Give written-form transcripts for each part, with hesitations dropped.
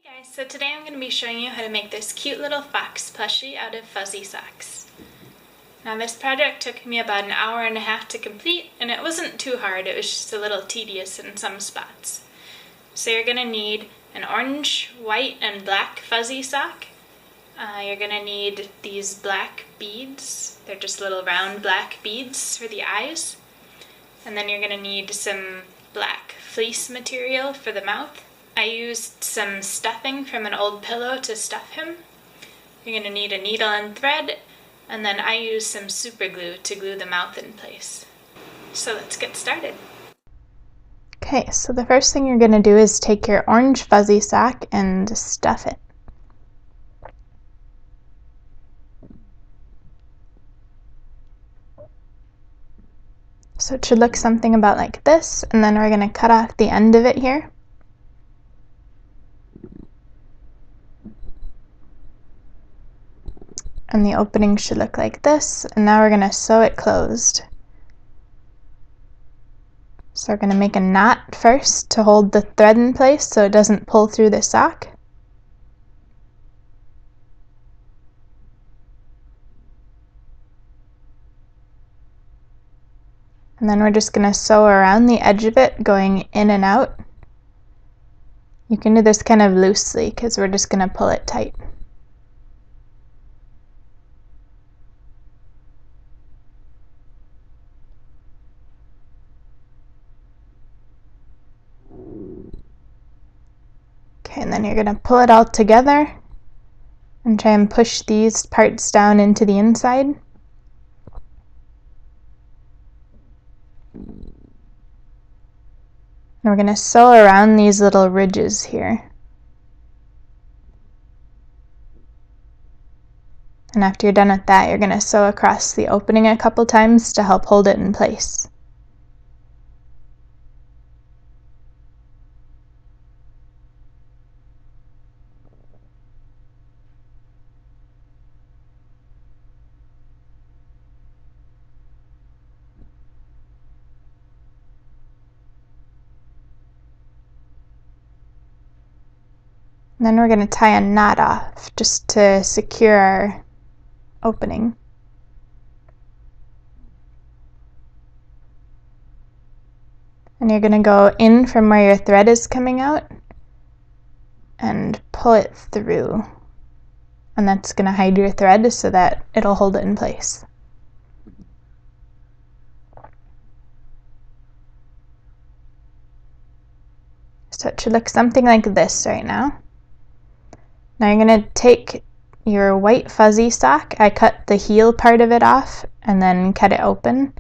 Hey guys, so today I'm going to be showing you how to make this cute little fox plushie out of fuzzy socks. Now this project took me about an hour and a half to complete, and it wasn't too hard, it was just a little tedious in some spots. So you're going to need an orange, white, and black fuzzy sock. You're going to need these black beads. They're just little round black beads for the eyes. And then you're going to need some black fleece material for the mouth. I used some stuffing from an old pillow to stuff him. You're going to need a needle and thread, and then I used some super glue to glue the mouth in place. So let's get started. Okay, so the first thing you're going to do is take your orange fuzzy sock and stuff it. So it should look something about like this, and then we're going to cut off the end of it here. And the opening should look like this, and now we're going to sew it closed. So we're going to make a knot first to hold the thread in place so it doesn't pull through the sock. And then we're just going to sew around the edge of it, going in and out. You can do this kind of loosely because we're just going to pull it tight. Okay, and then you're going to pull it all together and try and push these parts down into the inside. And we're going to sew around these little ridges here. And after you're done with that, you're going to sew across the opening a couple times to help hold it in place. And then we're going to tie a knot off just to secure our opening. And you're going to go in from where your thread is coming out and pull it through. And that's going to hide your thread so that it'll hold it in place. So it should look something like this right now. Now you're going to take your white fuzzy sock. I cut the heel part of it off and then cut it open.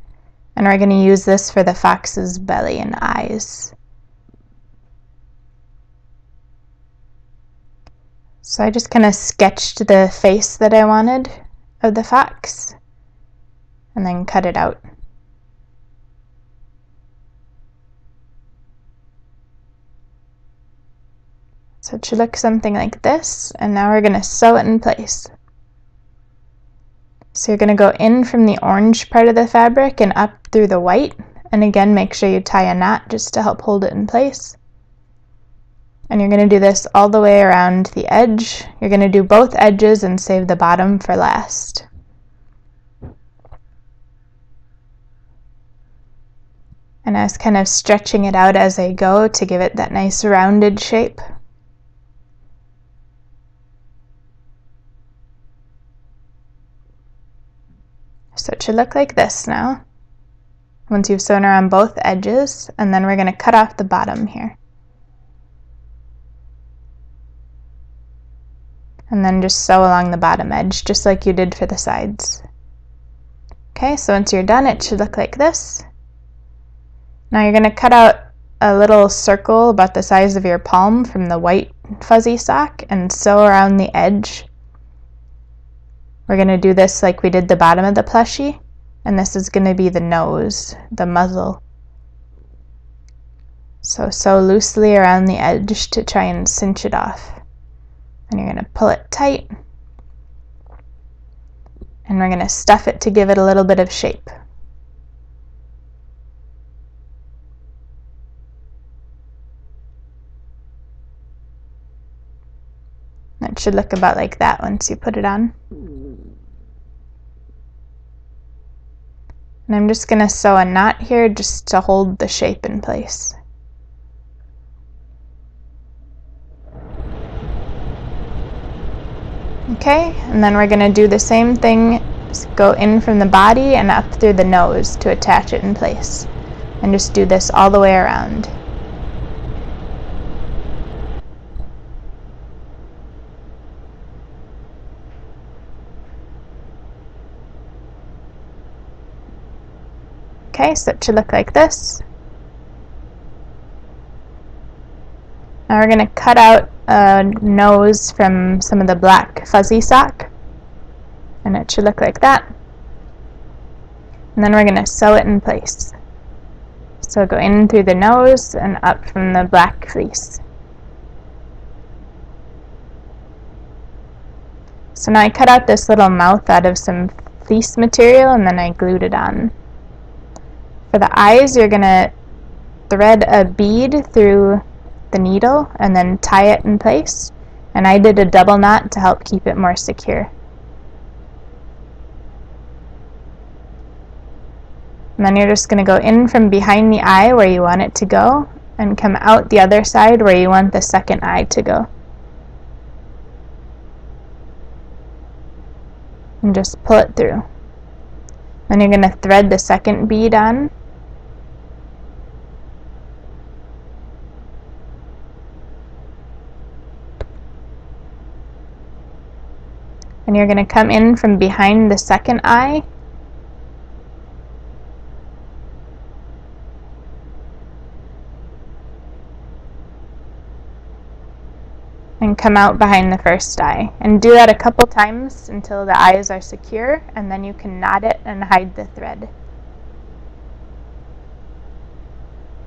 And we're going to use this for the fox's belly and eyes. So I just kind of sketched the face that I wanted of the fox and then cut it out. So it should look something like this, and now we're going to sew it in place. So you're going to go in from the orange part of the fabric and up through the white, and again make sure you tie a knot just to help hold it in place. And you're going to do this all the way around the edge. You're going to do both edges and save the bottom for last. And I was kind of stretching it out as I go to give it that nice rounded shape. So it should look like this now, once you've sewn around both edges, and then we're going to cut off the bottom here. And then just sew along the bottom edge, just like you did for the sides. Okay, so once you're done, it should look like this. Now you're going to cut out a little circle about the size of your palm from the white fuzzy sock and sew around the edge. We're going to do this like we did the bottom of the plushie, and this is going to be the nose, the muzzle. So sew loosely around the edge to try and cinch it off. And you're going to pull it tight, and we're going to stuff it to give it a little bit of shape. it should look about like that once you put it on. And I'm just going to sew a knot here just to hold the shape in place. Okay, and then we're going to do the same thing, just go in from the body and up through the nose to attach it in place. And just do this all the way around. Okay, so it should look like this. Now we're going to cut out a nose from some of the black fuzzy sock, and it should look like that. And then we're going to sew it in place. So go in through the nose and up from the black fleece. So now I cut out this little mouth out of some fleece material and then I glued it on. For the eyes, you're going to thread a bead through the needle and then tie it in place. And I did a double knot to help keep it more secure. And then you're just going to go in from behind the eye where you want it to go and come out the other side where you want the second eye to go. And just pull it through. Then you're going to thread the second bead on. And you're going to come in from behind the second eye and come out behind the first eye. And do that a couple times until the eyes are secure, and then you can knot it and hide the thread.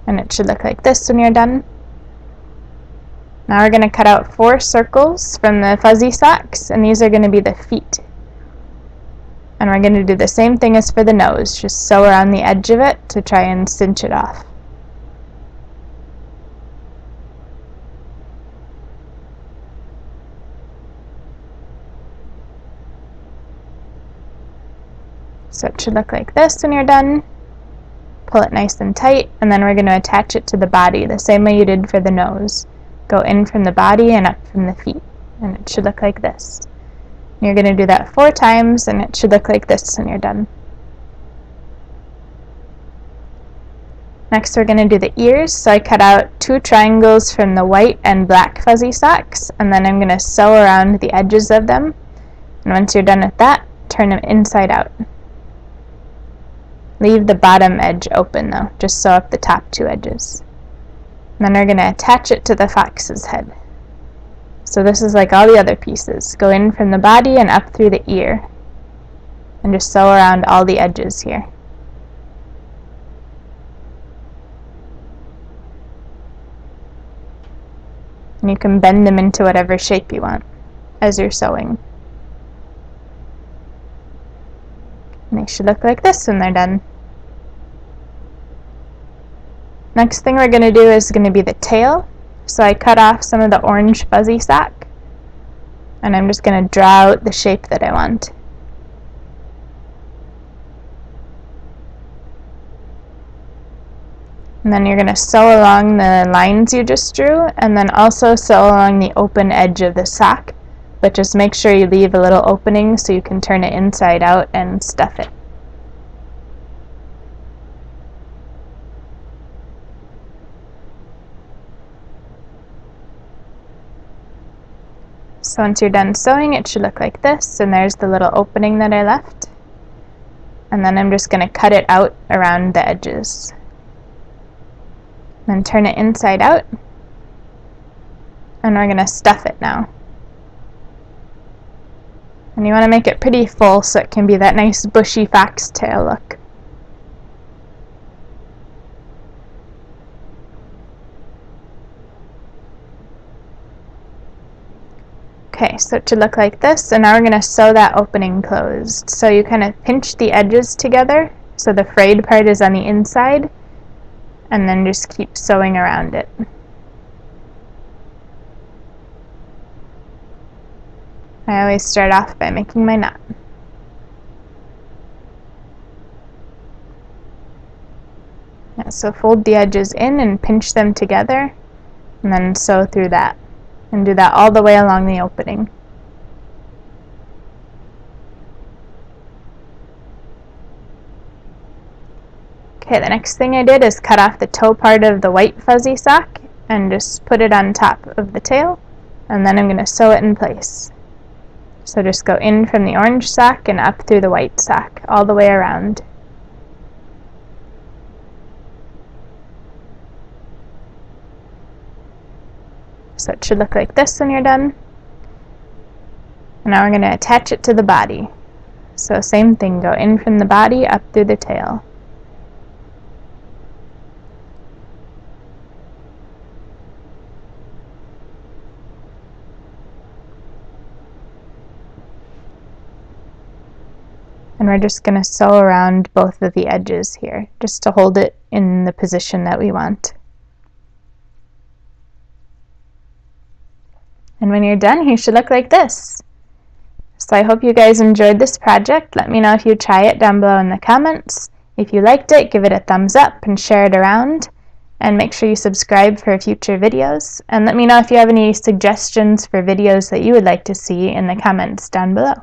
And it should look like this when you're done. Now we're going to cut out 4 circles from the fuzzy socks, and these are going to be the feet. And we're going to do the same thing as for the nose, just sew around the edge of it to try and cinch it off. So it should look like this when you're done. Pull it nice and tight, and then we're going to attach it to the body the same way you did for the nose. Go in from the body and up from the feet, and it should look like this. And you're going to do that 4 times, and it should look like this when you're done. Next we're going to do the ears, so I cut out 2 triangles from the white and black fuzzy socks, and then I'm going to sew around the edges of them. And once you're done with that, turn them inside out. Leave the bottom edge open though, just sew up the top 2 edges. And then we're going to attach it to the fox's head. So this is like all the other pieces. Go in from the body and up through the ear. And just sew around all the edges here. And you can bend them into whatever shape you want as you're sewing. And they should look like this when they're done. Next thing we're going to do is going to be the tail. So I cut off some of the orange fuzzy sock, and I'm just going to draw out the shape that I want. And then you're going to sew along the lines you just drew, and then also sew along the open edge of the sock, but just make sure you leave a little opening so you can turn it inside out and stuff it. So once you're done sewing, it should look like this, and there's the little opening that I left. And then I'm just going to cut it out around the edges. Then turn it inside out, and we're going to stuff it now. And you want to make it pretty full so it can be that nice bushy foxtail look. Okay, so it should look like this, and now we're going to sew that opening closed. So you kind of pinch the edges together, so the frayed part is on the inside, and then just keep sewing around it. I always start off by making my knot. So fold the edges in and pinch them together, and then sew through that. And do that all the way along the opening. Okay, the next thing I did is cut off the toe part of the white fuzzy sock and just put it on top of the tail, and then I'm going to sew it in place. So just go in from the orange sock and up through the white sock, all the way around. So it should look like this when you're done. And now we're going to attach it to the body. So same thing, go in from the body, up through the tail. And we're just going to sew around both of the edges here, just to hold it in the position that we want. And when you're done, he should look like this. So I hope you guys enjoyed this project. Let me know if you try it down below in the comments. If you liked it, give it a thumbs up and share it around. And make sure you subscribe for future videos. And let me know if you have any suggestions for videos that you would like to see in the comments down below.